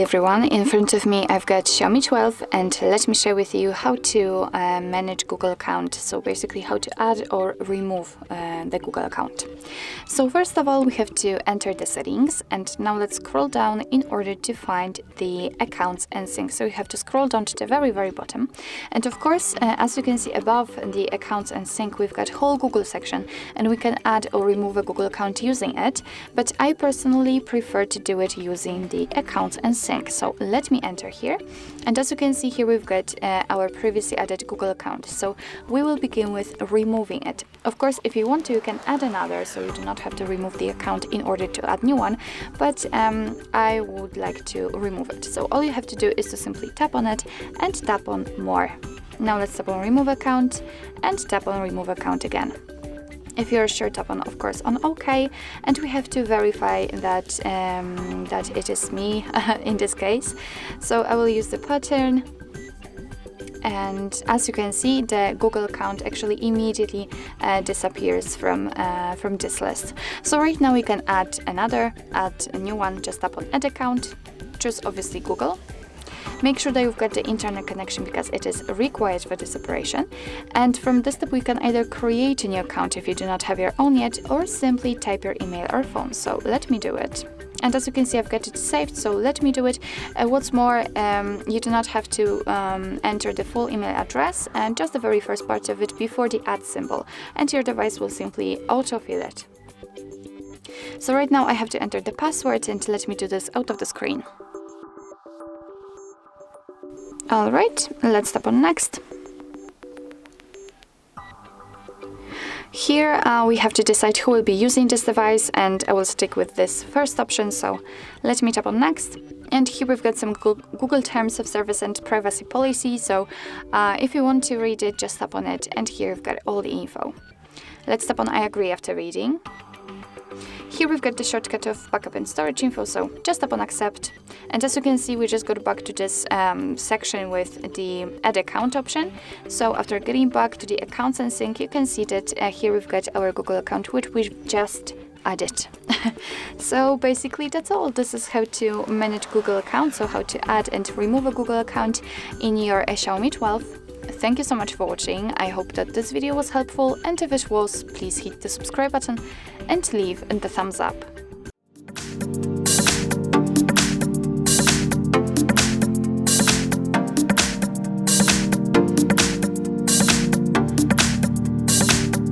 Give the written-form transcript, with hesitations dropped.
everyone, in front of me I've got Xiaomi 12 and let me share with you how to manage Google account. So basically how to add or remove the Google account. So first of all we have to enter the settings, and now let's scroll down in order to find the accounts and sync. So you have to scroll down to the very bottom, and of course as you can see above the accounts and sync we've got whole Google section, and we can add or remove a Google account using it, but I personally prefer to do it using the accounts and sync. So let me enter here, and as you can see here we've got our previously added Google account. So we will begin with removing it. Of course if you want to you can add another, so you do not have to remove the account in order to add new one, but I would like to remove it. So all you have to do is to simply tap on it and tap on more. Now let's tap on remove account and tap on remove account again. If you're sure, tap on, of course, on OK, and we have to verify that that it is me in this case. So I will use the pattern, and as you can see, the Google account actually immediately disappears from this list. So right now we can add a new one. Just tap on add account, choose obviously Google. Make sure that you've got the internet connection because it is required for this operation. And from this step we can either create a new account if you do not have your own yet, or simply type your email or phone. So let me do it. And as you can see I've got it saved, so let me do it. What's more, you do not have to enter the full email address and just the very first part of it before the add symbol, and your device will simply autofill it. So right now I have to enter the password, and let me do this out of the screen. Alright, let's tap on next. Here we have to decide who will be using this device, and I will stick with this first option, so let me tap on next. And here we've got some Google Terms of Service and Privacy Policy, so if you want to read it, just tap on it, and here we've got all the info. Let's tap on I agree after reading. Here we've got the shortcut of backup and storage info, so just tap on accept. And as you can see, we just got back to this section with the add account option. So after getting back to the accounts and sync, you can see that here we've got our Google account, which we just added. So basically that's all. This is how to manage Google account, so how to add and remove a Google account in your Xiaomi 12. Thank you so much for watching. I hope that this video was helpful, and if it was, please hit the subscribe button and leave the thumbs up.